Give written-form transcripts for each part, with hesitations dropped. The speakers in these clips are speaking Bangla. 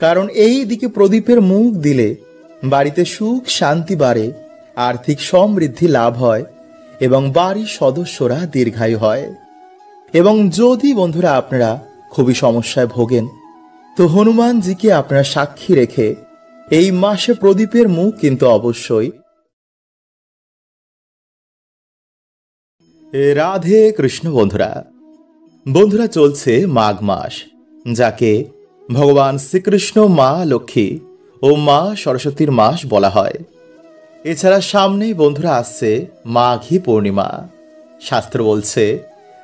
কারণ এই দিকে প্রদীপের মুখ দিলে বাড়িতে সুখ শান্তি বাড়ে, আর্থিক সমৃদ্ধি লাভ হয় এবং বাড়ির সদস্যরা দীর্ঘায়ু হয়। এবং যদি বন্ধুরা আপনারা খুবই সমস্যায় ভোগেন, তো হনুমানজিকে আপনারা সাক্ষী রেখে এই মাসে প্রদীপের মুখ কিন্তু অবশ্যই। রাধে কৃষ্ণ। বন্ধুরা চলছে মাঘ মাস, যাকে ভগবান শ্রীকৃষ্ণ, মা লক্ষ্মী ও মা সরস্বতীর মাস বলা হয়। এছাড়া সামনেই বন্ধুরা আসছে মাঘী পূর্ণিমা। শাস্ত্র বলছে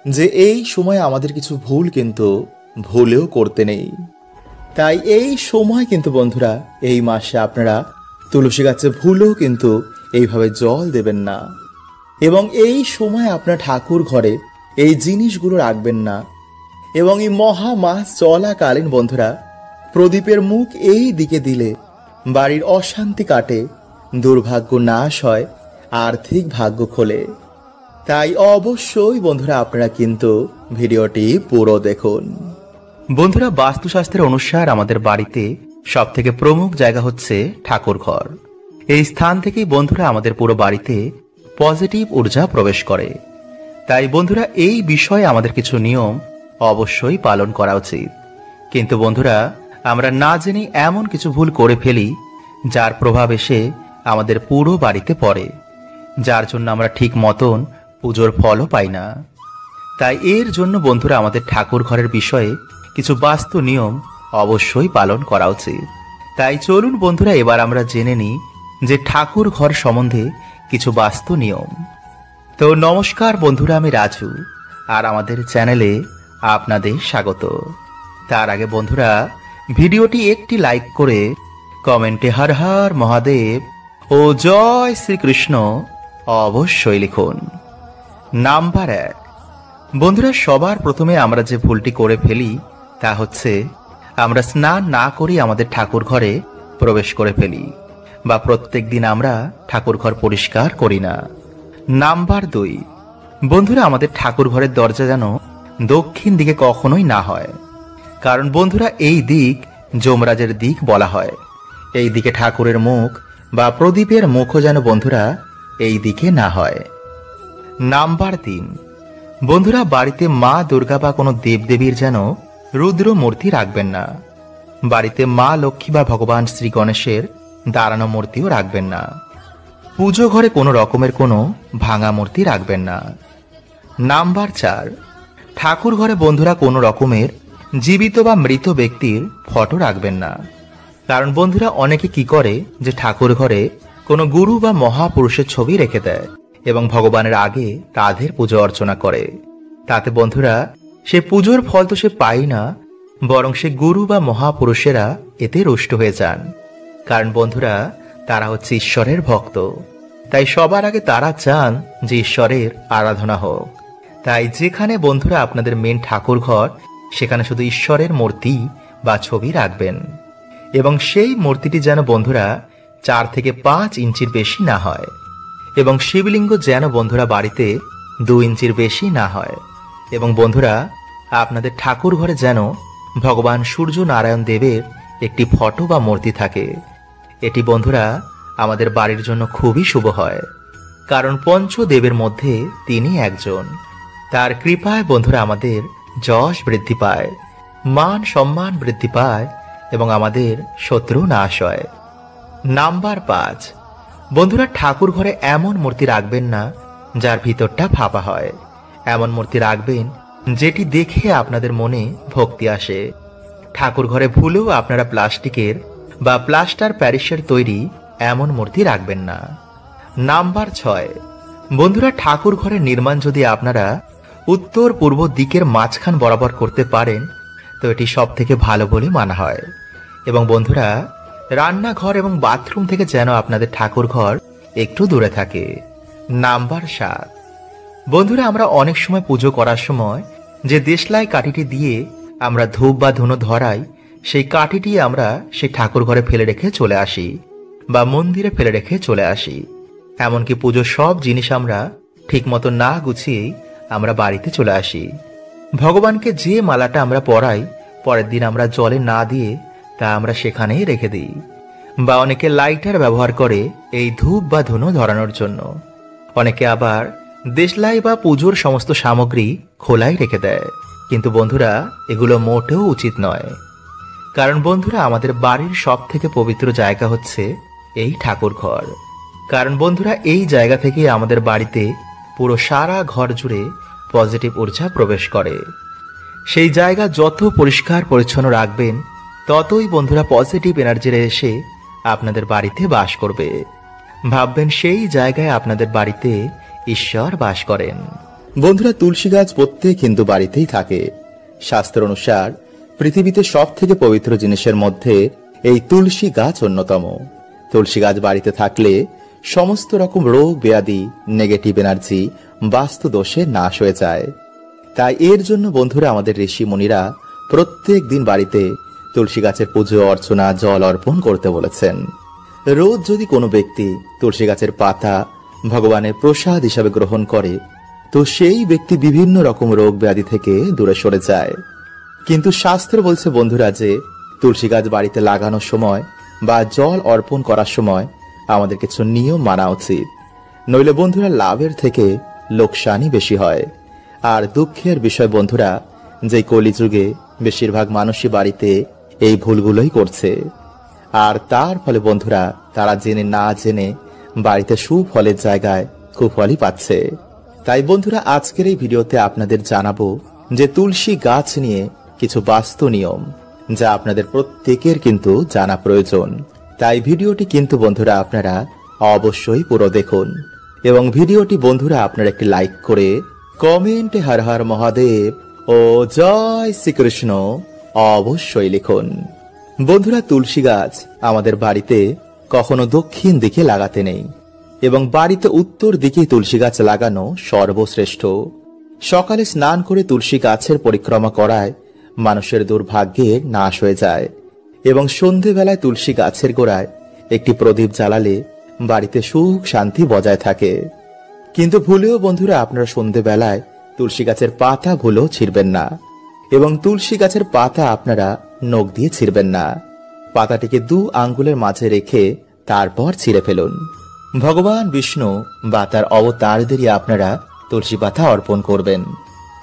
যে এই সময় আমাদের কিছু ভুল কিন্তু ভুলেও করতে নেই। তাই এই সময় কিন্তু বন্ধুরা এই মাসে আপনারা তুলসী গাছে ভুলেও কিন্তু এইভাবে জল দেবেন না, এবং এই সময় আপনার ঠাকুর ঘরে এই জিনিসগুলো রাখবেন না। এবং এই মহা মাস চলাকালীন বন্ধুরা প্রদীপের মুখ এই দিকে দিলে বাড়ির অশান্তি কাটে, দুর্ভাগ্য নাশ হয়, আর্থিক ভাগ্য খোলে। তাই অবশ্যই বন্ধুরা আপনারা কিন্তু ভিডিওটি পুরো দেখুন। বন্ধুরা, বাস্তুশাস্ত্রের অনুসার আমাদের বাড়িতে সব থেকে প্রমুখ জায়গা হচ্ছে ঠাকুর ঘর। এই স্থান থেকেই বন্ধুরা আমাদের পুরো বাড়িতে পজিটিভ ঊর্জা প্রবেশ করে। তাই বন্ধুরা এই বিষয়ে আমাদের কিছু নিয়ম অবশ্যই পালন করা উচিত। কিন্তু বন্ধুরা আমরা না জেনে এমন কিছু ভুল করে ফেলি যার প্রভাব এসে আমাদের পুরো বাড়িতে পড়ে, যার জন্য আমরা ঠিক মতন পুজোর ফলও পাই না। তাই এর জন্য বন্ধুরা আমাদের ঠাকুর ঘরের বিষয়ে কিছু বাস্তু নিয়ম অবশ্যই পালন করা উচিত। তাই চলুন বন্ধুরা এবার আমরা জেনে নিই যে ঠাকুর ঘর সম্বন্ধে কিছু বাস্তু নিয়ম। তো নমস্কার বন্ধুরা, আমি রাজু, আর আমাদের চ্যানেলে আপনাদের স্বাগত। তার আগে বন্ধুরা ভিডিওটি একটি লাইক করে কমেন্টে হর হর মহাদেব ও জয় শ্রীকৃষ্ণ অবশ্যই লিখুন। নাম্বার 1, বন্ধুরা সবার প্রথমে আমরা যে ভুলটি করে ফেলি তা হচ্ছে আমরা স্নান না করে আমাদের ঠাকুর ঘরে প্রবেশ করে ফেলি, বা প্রত্যেক দিন আমরা ঠাকুর ঘর পরিষ্কার করি না। নাম্বার 2, বন্ধুরা আমাদের ঠাকুর ঘরের দরজা যেন দক্ষিণ দিকে কখনোই না হয়, কারণ বন্ধুরা এই দিক যমরাজের দিক বলা হয়। এই দিকে ঠাকুরের মুখ বা প্রদীপের মুখও যেন বন্ধুরা এই দিকে না হয়। নাম্বার 3, বন্ধুরা বাড়িতে মা দুর্গা বা কোনো দেবদেবীর যেন রুদ্র মূর্তি রাখবেন না। বাড়িতে মা লক্ষ্মী বা ভগবান শ্রী গণেশের দাঁড়ানো মূর্তিও রাখবেন না। পুজো ঘরে কোনো রকমের কোনো ভাঙা মূর্তি রাখবেন না। নাম্বার 4, ঠাকুর ঘরে বন্ধুরা কোনো রকমের জীবিত বা মৃত ব্যক্তির ফটো রাখবেন না। কারণ বন্ধুরা অনেকে কি করে যে ঠাকুর ঘরে কোনো গুরু বা মহাপুরুষের ছবি রেখে দেয় এবং ভগবানের আগে তাদের পুজো অর্চনা করে। তাতে বন্ধুরা সে পুজোর ফল তো সে পায় না, বরং সে গুরু বা মহাপুরুষেরা এতে রুষ্ট হয়ে যান। কারণ বন্ধুরা তারা হচ্ছে ঈশ্বরের ভক্ত, তাই সবার আগে তারা চান যে ঈশ্বরের আরাধনা হোক। তাই যেখানে বন্ধুরা আপনাদের মেন ঠাকুর ঘর সেখানে শুধু ঈশ্বরের মূর্তি বা ছবি রাখবেন, এবং সেই মূর্তিটি যেন বন্ধুরা 4 থেকে 5 ইঞ্চির বেশি না হয়, এবং শিবলিঙ্গ যেন বন্ধুরা বাড়িতে 2 ইঞ্চির বেশি না হয়। এবং বন্ধুরা আপনাদের ঠাকুর ঘরে যেন ভগবান সূর্য নারায়ণ দেবের একটি ফটো বা মূর্তি থাকে। এটি বন্ধুরা আমাদের বাড়ির জন্য খুবই শুভ হয়, কারণ পঞ্চদেবের মধ্যে তিনি একজন। তার কৃপায় বন্ধুরা আমাদের যশ বৃদ্ধি পায়, মান সম্মান বৃদ্ধি পায় এবং আমাদের শত্রু নাশ হয়। নাম্বার 5, বন্ধুরা ঠাকুর ঘরে এমন মূর্তি রাখবেন না যার ভিতরটা ফাঁপা হয়। এমন মূর্তি রাখবেন যেটি দেখে আপনাদের মনে ভক্তি আসে। ঠাকুর ঘরে ভুলেও আপনারা প্লাস্টিকের বা প্লাস্টার প্যারিসের তৈরি এমন মূর্তি রাখবেন না। নাম্বার 6, বন্ধুরা ঠাকুর ঘরের নির্মাণ যদি আপনারা উত্তর পূর্ব দিকের মাঝখান বরাবর করতে পারেন তো এটি সব থেকে ভালো বলে মানা হয়। এবং বন্ধুরা রান্নাঘর এবং বাথরুম থেকে যেন আপনাদের ঠাকুর ঘর একটু দূরে থাকে। নাম্বার 7, বন্ধুরা আমরা অনেক সময় পুজো করার সময় যে দেশলাই কাঠিটি দিয়ে আমরা ধূপ বা ধুনো ধরাই, সেই কাঠিটি আমরা সেই ঠাকুর ঘরে ফেলে রেখে চলে আসি বা মন্দিরে ফেলে রেখে চলে আসি। এমনকি পুজোর সব জিনিস আমরা ঠিক মতো না গুছিয়েই আমরা বাড়িতে চলে আসি। ভগবানকে যে মালাটা আমরা পরাই পরের দিন আমরা জলে না দিয়ে তা আমরা সেখানেই রেখে দিই। বা অনেকে লাইটার ব্যবহার করে এই ধূপ বা ধুনো ধরানোর জন্য। অনেকে আবার দেশলাই বা পুজোর সমস্ত সামগ্রী খোলাই রেখে দেয়। কিন্তু বন্ধুরা, এগুলো মোটেও উচিত নয়। কারণ বন্ধুরা, আমাদের বাড়ির সব থেকে পবিত্র জায়গা হচ্ছে এই ঠাকুর ঘর। কারণ বন্ধুরা, এই জায়গা থেকে আমাদের বাড়িতে পুরো সারা ঘর জুড়ে পজিটিভ ঊর্জা প্রবেশ করে। সেই জায়গা যত পরিষ্কার পরিচ্ছন্ন রাখবেন, ততই বন্ধুরা পজিটিভ এনার্জি এসে আপনাদের বাড়িতে বাস করবে। ভাববেন সেই জায়গায় আপনাদের বাড়িতে ঈশ্বর বাস করেন। বন্ধুরা, তুলসী গাছ প্রত্যেক হিন্দু বাড়িতেই থাকে। শাস্ত্র অনুসার পৃথিবীতে সব থেকে পবিত্র জিনিসের মধ্যে এই তুলসী গাছ অন্যতম। তুলসী গাছ বাড়িতে থাকলে সমস্ত রকম রোগ ব্যাধি, নেগেটিভ এনার্জি, বাস্তু দোষে নাশ হয়ে যায়। তাই এর জন্য বন্ধুরা, আমাদের ঋষি মুনিরা প্রত্যেক দিন বাড়িতে তুলসী গাছের পুজো অর্চনা, জল অর্পণ করতে বলেছেন। রোজ যদি কোনো ব্যক্তি তুলসী গাছের পাতা ভগবানের প্রসাদ হিসাবে গ্রহণ করে, তো সেই ব্যক্তি বিভিন্ন রকম রোগ ব্যাধি থেকে দূরে সরে যায়। কিন্তু শাস্ত্র বলছে বন্ধুরা যে তুলসী গাছ বাড়িতে লাগানোর সময় বা জল অর্পণ করার সময় আমাদের কিছু নিয়ম মানা উচিত। নইলে বন্ধুরা, লাভের থেকে লোকসানই বেশি হয়। আর দুঃখের বিষয় বন্ধুরা, যে কলিযুগে বেশিরভাগ মানুষই বাড়িতে এই ভুলগুলোই করছে। আর তার ফলে বন্ধুরা, তারা জেনে না জেনে বাড়িতে সুফলের জায়গায় কুফলই পাচ্ছে। তাই বন্ধুরা, আজকের এই ভিডিওতে আপনাদের জানাবো যে তুলসী গাছ নিয়ে কিছু বাস্তু নিয়ম, যা আপনাদের প্রত্যেকের কিন্তু জানা প্রয়োজন। তাই ভিডিওটি কিন্তু বন্ধুরা আপনারা অবশ্যই পুরো দেখুন। এবং ভিডিওটি বন্ধুরা আপনারা একটি লাইক করে কমেন্টে হর হর মহাদেব ও জয় শ্রীকৃষ্ণ অবশ্যই লিখুন। বন্ধুরা, তুলসী গাছ আমাদের বাড়িতে কখনো দক্ষিণ দিকে লাগাতে নেই, এবং বাড়িতে উত্তর দিকে তুলসী গাছ লাগানো সর্বশ্রেষ্ঠ। সকালে স্নান করে তুলসী গাছের পরিক্রমা করায় মানুষের দুর্ভাগ্যের নাশ হয়ে যায়। এবং সন্ধেবেলায় তুলসী গাছের গোড়ায় একটি প্রদীপ জ্বালালে বাড়িতে সুখ শান্তি বজায় থাকে। কিন্তু ভুলেও বন্ধুরা আপনারা সন্ধেবেলায় তুলসী গাছের পাতা ভুলেও ছিঁড়বেন না, এবং তুলসী গাছের পাতা আপনারা নখ দিয়ে ছিঁড়বেন না। পাতাটিকে 2 আঙ্গুলের মাঝে রেখে তারপর ছিঁড়ে ফেলুন। ভগবান বিষ্ণু বা তার অবতারদেরই আপনারা তুলসী পাতা অর্পণ করবেন।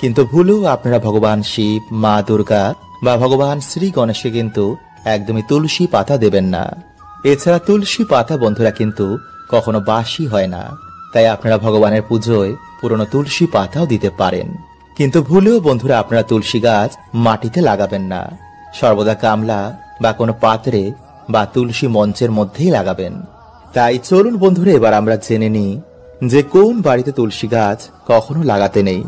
কিন্তু ভুলেও আপনারা ভগবান শিব, মা দুর্গা বা ভগবান শ্রী গণেশকে কিন্তু একদমই তুলসী পাতা দেবেন না। এছাড়া তুলসী পাতা বন্ধুরা কিন্তু কখনো বাসি হয় না। তাই আপনারা ভগবানের পুজোয় পুরনো তুলসী পাতাও দিতে পারেন। কিন্তু ভুলেও বন্ধুরা আপনারা তুলসী গাছ মাটিতে লাগাবেন না। সর্বদা গামলা বা কোনো পাত্রে বা তুলসী মঞ্চের মধ্যেই লাগাবেন। তাই চলুন বন্ধুরা, এবার আমরা জেনে নিই যে কোন বাড়িতে তুলসী গাছ কখনো লাগাতে নেই,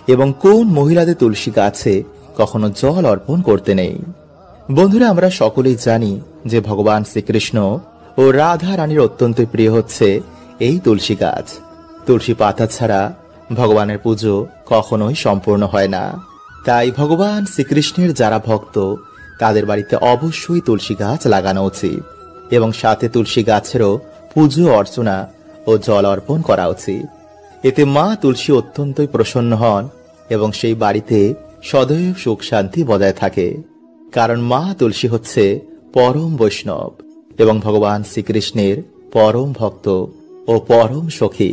এবং কোন মহিলাদের তুলসী গাছে কখনো জল অর্পণ করতে নেই। বন্ধুরা, আমরা সকলেই জানি যে ভগবান শ্রীকৃষ্ণ ও রাধা রানীর অত্যন্ত প্রিয় হচ্ছে এই তুলসী গাছ। তুলসী পাতা ছাড়া ভগবানের পুজো কখনোই সম্পূর্ণ হয় না। তাই ভগবান শ্রীকৃষ্ণের যারা ভক্ত, তাদের বাড়িতে অবশ্যই তুলসী গাছ লাগানো উচিত, এবং সাথে তুলসী গাছেরও পুজো অর্চনা ও জল অর্পণ করা উচিত। এতে মা তুলসী অত্যন্তই প্রসন্ন হন, এবং সেই বাড়িতে সদৈব সুখ শান্তি বজায় থাকে। কারণ মা তুলসী হচ্ছে পরম বৈষ্ণব এবং ভগবান শ্রীকৃষ্ণের পরম ভক্ত ও পরম সখী।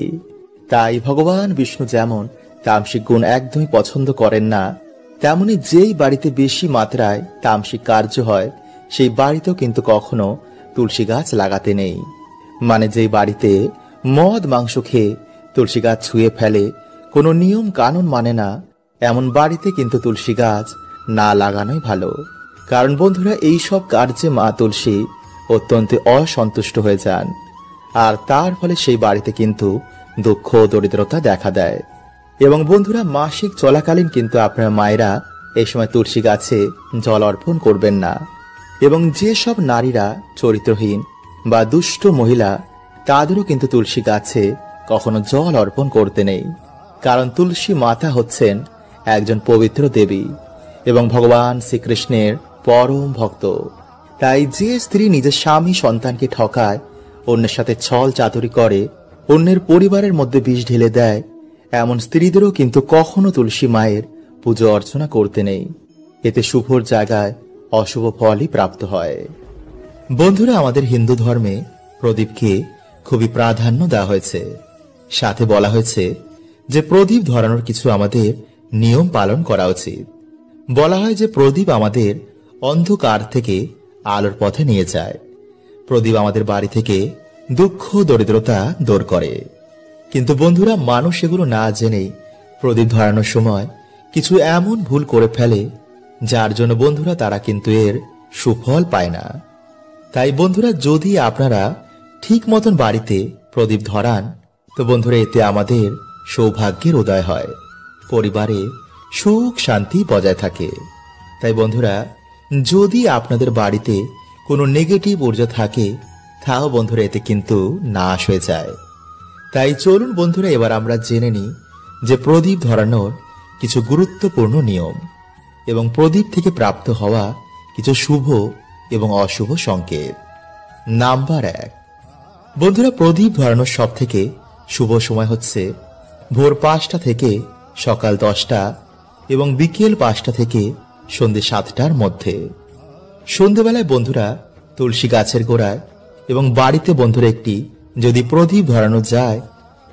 তাই ভগবান বিষ্ণু যেমন তামসিক গুণ একদমই পছন্দ করেন না, তেমনি যেই বাড়িতে বেশি মাত্রায় তামসিক কার্য হয়, সেই বাড়িতেও কিন্তু কখনো তুলসী গাছ লাগাতে নেই। মানে যেই বাড়িতে মদ মাংস খেয়ে তুলসী গাছ ছুঁয়ে ফেলে, কোনো নিয়ম কানুন মানে না, এমন বাড়িতে কিন্তু তুলসী গাছ না লাগানোই ভালো। কারণ বন্ধুরা, এই সব কার্যে মা তুলসী অত্যন্ত অসন্তুষ্ট হয়ে যান, আর তার ফলে সেই বাড়িতে কিন্তু দুঃখ দরিদ্রতা দেখা দেয়। এবং বন্ধুরা, মাসিক চলাকালীন কিন্তু আপনার মায়েরা এই সময় তুলসী গাছে জল অর্পণ করবেন না। এবং যে সব নারীরা চরিত্রহীন বা দুষ্ট মহিলা, তাদেরও কিন্তু তুলসী গাছে কখনো জল অর্পণ করতে নেই। কারণ তুলসী মাতা হচ্ছেন একজন পবিত্র দেবী এবং ভগবান শ্রীকৃষ্ণের পরম ভক্ত। তাই যে স্ত্রী নিজের স্বামী সন্তানকে ঠকায়, অন্যের সাথে ছল চাতুরি করে, অন্যের পরিবারের মধ্যে বিষ ঢেলে দেয়, এমন স্ত্রীদেরও কিন্তু কখনো তুলসী মায়ের পুজো অর্চনা করতে নেই। এতে শুভর জায়গায় অশুভ ফলই প্রাপ্ত হয়। বন্ধুরা, আমাদের হিন্দু ধর্মে প্রদীপকে খুবই প্রাধান্য দেওয়া হয়েছে। সাথে বলা হয়েছে যে প্রদীপ ধরানোর কিছু আমাদের নিয়ম পালন করা উচিত। বলা হয় যে প্রদীপ আমাদের অন্ধকার থেকে আলোর পথে নিয়ে যায়। প্রদীপ আমাদের বাড়ি থেকে দুঃখ দরিদ্রতা দূর করে। কিন্তু বন্ধুরা, মানুষ এগুলো না জেনেই প্রদীপ ধরানোর সময় কিছু এমন ভুল করে ফেলে যার জন্য বন্ধুরা তারা কিন্তু এর সুফল পায় না। তাই বন্ধুরা, যদি আপনারা ঠিক মতন বাড়িতে প্রদীপ ধরান তো বন্ধুরা এতে আমাদের সৌভাগ্যের উদয় হয়, পরিবারে সুখ শান্তি বজায় থাকে। তাই বন্ধুরা, যদি আপনাদের বাড়িতে কোনো নেগেটিভ ঊর্জা থাকে তাও বন্ধুরা এতে কিন্তু নাশ হয়ে যায়। তাই চলুন বন্ধুরা, এবার আমরা জেনে নিই যে প্রদীপ ধরানোর কিছু গুরুত্বপূর্ণ নিয়ম এবং প্রদীপ থেকে প্রাপ্ত হওয়া কিছু শুভ এবং অশুভ সংকেত। নাম্বার 1, বন্ধুরা, প্রদীপ ধরানোর সব থেকে শুভ সময় হচ্ছে ভোর 5টা থেকে সকাল 10টা এবং বিকেল 5টা থেকে সন্ধ্যে 7টার মধ্যে। সন্ধ্যেবেলায় বন্ধুরা তুলসী গাছের গোড়ায় এবং বাড়িতে বন্ধুরা একটি যদি প্রদীপ ধরানো যায়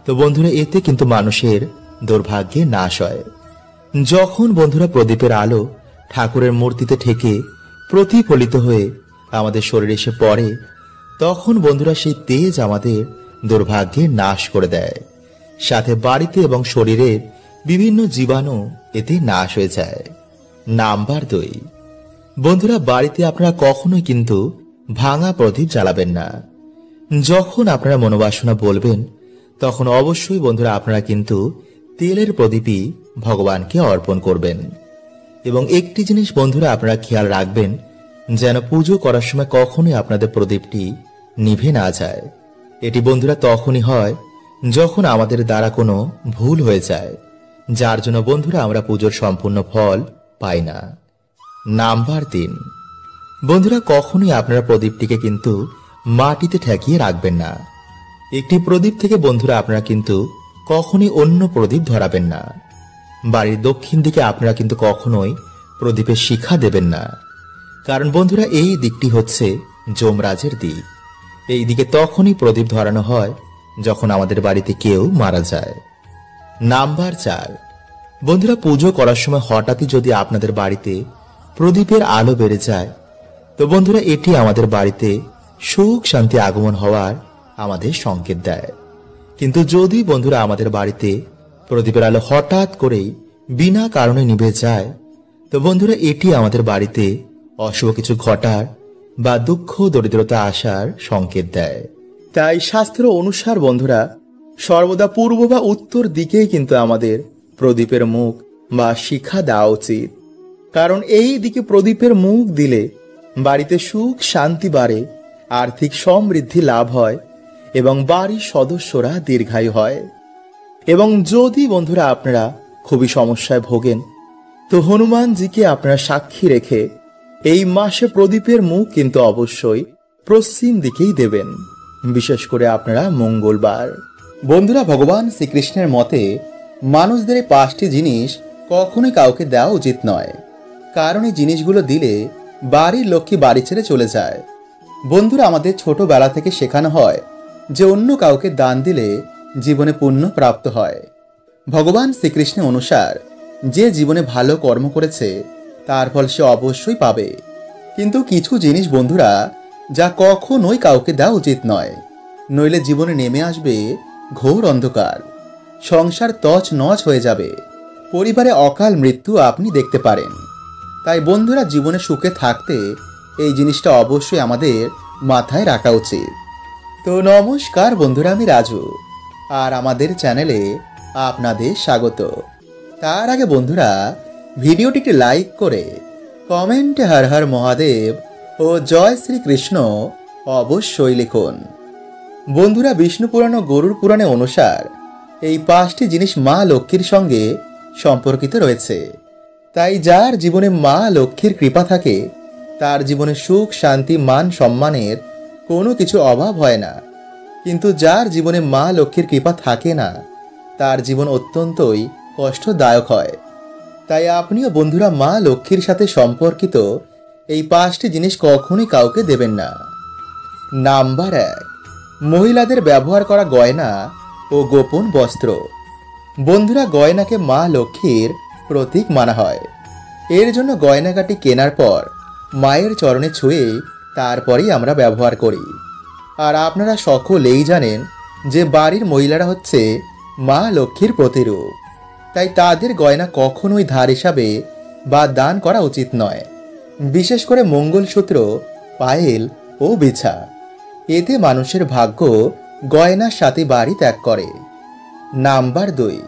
তো বন্ধুরা এতে কিন্তু মানুষের দুর্ভাগ্যে নাশ হয়। যখন বন্ধুরা প্রদীপের আলো ঠাকুরের মূর্তিতে ঠেকে প্রতিফলিত হয়ে আমাদের শরীরে এসে পড়ে তখন বন্ধুরা সেই তেজ আমাদের দুর্ভাগ্যে নাশ করে দেয়। সাথে বাড়িতে এবং শরীরের বিভিন্ন জীবাণু এতে নাশ হয়ে যায়। নাম্বার 2, বন্ধুরা, বাড়িতে আপনারা কখনোই কিন্তু ভাঙা প্রদীপ জ্বালাবেন না। যখন আপনারা মনোবাসনা বলবেন তখন অবশ্যই বন্ধুরা আপনারা কিন্তু তেলের প্রদীপই ভগবানকে অর্পণ করবেন। এবং একটি জিনিস বন্ধুরা আপনারা খেয়াল রাখবেন যেন পুজো করার সময় কখনোই আপনাদের প্রদীপটি নিভে না যায়। এটি বন্ধুরা তখনই হয় যখন আমাদের দ্বারা কোনো ভুল হয়ে যায়, যার জন্য বন্ধুরা আমরা পুজোর সম্পূর্ণ ফল পাই না। নাম্বার 3, বন্ধুরা, কখনোই আপনারা প্রদীপটিকে কিন্তু মাটিতে ঠেকিয়ে রাখবেন না। একটি প্রদীপ থেকে বন্ধুরা আপনারা কিন্তু কখনোই অন্য প্রদীপ ধরাবেন না। বাড়ির দক্ষিণ দিকে আপনারা কিন্তু কখনোই প্রদীপের শিখা দেবেন না, কারণ বন্ধুরা এই দিকটি হচ্ছে যমরাজের দিক। এই দিকে তখনই প্রদীপ ধরানো হয় যখন আমাদের বাড়িতে কেউ মারা যায়। নাম্বার 4, বন্ধুরা, পুজো করার সময় হঠাৎই যদি আপনাদের বাড়িতে প্রদীপের আলো বেড়ে যায় তো বন্ধুরা এটি আমাদের বাড়িতে সুখ শান্তি আগমন হওয়ার আমাদের সংকেত দেয়। কিন্তু যদি বন্ধুরা আমাদের বাড়িতে প্রদীপের আলো হঠাৎ করেই বিনা কারণে নিভে যায় তো বন্ধুরা এটি আমাদের বাড়িতে অশুভ কিছু ঘটার বা দুঃখ দরিদ্রতা আসার সংকেত দেয়। তাই শাস্ত্র অনুসার বন্ধুরা সর্বদা পূর্ব বা উত্তর দিকেই কিন্তু আমাদের প্রদীপের মুখ বা শিখা দেওয়া উচিত, কারণ এই দিকে প্রদীপের মুখ দিলে বাড়িতে সুখ শান্তি বাড়ে, আর্থিক সমৃদ্ধি লাভ হয় এবং বাড়ির সদস্যরা দীর্ঘায়ু হয়। এবং যদি বন্ধুরা আপনারা খুবই সমস্যায় ভোগেন তো হনুমানজিকে আপনারা সাক্ষী রেখে এই মাসে প্রদীপের মুখ কিন্তু অবশ্যই পশ্চিম দিকেই দেবেন, বিশেষ করে আপনারা মঙ্গলবার। বন্ধুরা, ভগবান শ্রীকৃষ্ণের মতে মানুষদের এই 5টি জিনিস কখনোই কাউকে দেওয়া উচিত নয়, কারণ এই জিনিসগুলো দিলে বাড়ির লক্ষ্মী বাড়ি ছেড়ে চলে যায়। বন্ধুরা, আমাদের ছোটবেলা থেকে শেখানো হয় যে অন্য কাউকে দান দিলে জীবনে পুণ্য প্রাপ্ত হয়। ভগবান শ্রীকৃষ্ণের অনুসার যে জীবনে ভালো কর্ম করেছে তার ফল সে অবশ্যই পাবে। কিন্তু কিছু জিনিস বন্ধুরা যা কখনোই কাউকে দেওয়া উচিত নয়, নইলে জীবনে নেমে আসবে ঘোর অন্ধকার, সংসার তছ নছ হয়ে যাবে, পরিবারে অকাল মৃত্যু আপনি দেখতে পারেন। তাই বন্ধুরা জীবনে সুখে থাকতে এই জিনিসটা অবশ্যই আমাদের মাথায় রাখা উচিত। তো নমস্কার বন্ধুরা, আমি রাজু আর আমাদের চ্যানেলে আপনাদের স্বাগত। তার আগে বন্ধুরা ভিডিওটিকে লাইক করে কমেন্টে হর হর মহাদেব ও জয় শ্রীকৃষ্ণ অবশ্যই লিখুন। বন্ধুরা, বিষ্ণু পুরাণ ও গরুড় পুরাণে অনুসার এই 5টি জিনিস মা লক্ষ্মীর সঙ্গে সম্পর্কিত রয়েছে। তাই যার জীবনে মা লক্ষ্মীর কৃপা থাকে তার জীবনে সুখ শান্তি মান সম্মানের কোনো কিছু অভাব হয় না। কিন্তু যার জীবনে মা লক্ষ্মীর কৃপা থাকে না তার জীবন অত্যন্তই কষ্টদায়ক হয়। তাই আপনিও বন্ধুরা মা লক্ষ্মীর সাথে সম্পর্কিত এই 5টি জিনিস কখনোই কাউকে দেবেন না। নাম্বার 1, মহিলাদের ব্যবহার করা গয়না ও গোপন বস্ত্র। বন্ধুরা, গয়নাকে মা লক্ষ্মীর প্রতীক মানা হয়। এর জন্য গয়নাগাটি কেনার পর মায়ের চরণে ছুঁয়ে তারপরেই আমরা ব্যবহার করি। আর আপনারা সকলেই জানেন যে বাড়ির মহিলারা হচ্ছে মা লক্ষ্মীর প্রতিরূপ, তাই তাদের গয়না কখনোই ধার হিসাবে বা দান করা উচিত নয়। বিশেষ করে মঙ্গলসূত্র, পায়েল ও বিছা। এতে মানুষের ভাগ্য গয়নার সাথে বাড়ি ত্যাগ করে। নাম্বার 2,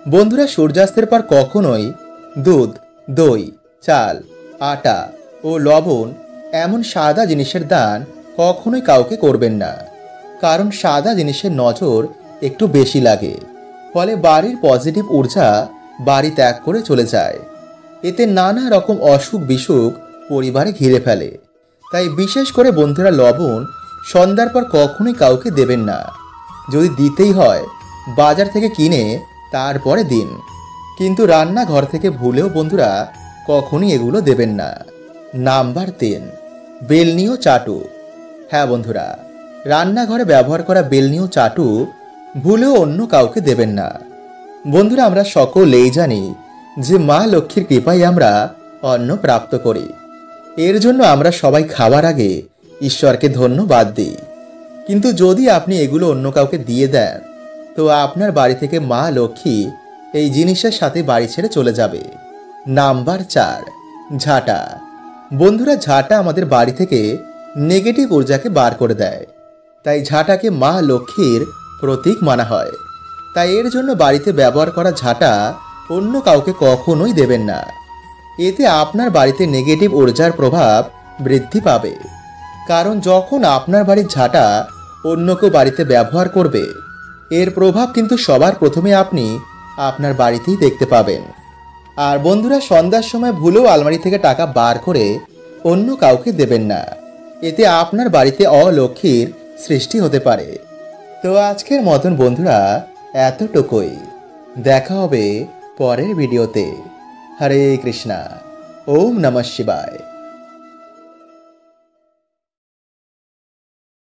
বন্ধুরা, সূর্যাস্তের পর কখনোই দুধ, দই, চাল, আটা ও লবণ এমন সাদা জিনিসের দান কখনোই কাউকে করবেন না। কারণ সাদা জিনিসের নজর একটু বেশি লাগে, ফলে বাড়ির পজিটিভ ঊর্জা বাড়ি ত্যাগ করে চলে যায়। এতে নানা রকম অসুখ বিসুখ পরিবারে ঘিরে ফেলে। তাই বিশেষ করে বন্ধুরা, লবণ সন্ধ্যার পর কখনোই কাউকে দেবেন না। যদি দিতেই হয় বাজার থেকে কিনে তারপরে দিন, কিন্তু রান্নাঘর থেকে ভুলেও বন্ধুরা কখনই এগুলো দেবেন না। নাম্বার 3, বেলনি ও চাটু। হ্যাঁ বন্ধুরা, রান্নাঘরে ব্যবহার করা বেলনি ও চাটু ভুলেও অন্য কাউকে দেবেন না। বন্ধুরা, আমরা সকলেই জানি যে মা লক্ষ্মীর কৃপায় আমরা অন্ন প্রাপ্ত করি। এর জন্য আমরা সবাই খাবার আগে ঈশ্বরকে ধন্যবাদ দিই। কিন্তু যদি আপনি এগুলো অন্য কাউকে দিয়ে দেন, তো আপনার বাড়ি থেকে মা লক্ষ্মী এই জিনিসের সাথে বাড়ি ছেড়ে চলে যাবে। নাম্বার 4, ঝাঁটা। বন্ধুরা, ঝাঁটা আমাদের বাড়ি থেকে নেগেটিভ ঊর্জাকে বার করে দেয়। তাই ঝাঁটাকে মা লক্ষ্মীর প্রতীক মানা হয়। তাই এর জন্য বাড়িতে ব্যবহার করা ঝাঁটা অন্য কাউকে কখনোই দেবেন না। এতে আপনার বাড়িতে নেগেটিভ ঊর্জার প্রভাব বৃদ্ধি পাবে। কারণ যখন আপনার বাড়ির ঝাঁটা অন্য কেউ বাড়িতে ব্যবহার করবে, এর প্রভাব কিন্তু সবার প্রথমে আপনি আপনার বাড়িতেই দেখতে পাবেন। আর বন্ধুরা, সন্ধ্যার সময় ভুলেও আলমারি থেকে টাকা বার করে অন্য কাউকে দেবেন না। এতে আপনার বাড়িতে অলক্ষ্মীর সৃষ্টি হতে পারে। তো আজকের মতন বন্ধুরা এতটুকুই। দেখা হবে পরের ভিডিওতে। হরে কৃষ্ণা। ওম নমঃ শিবায়।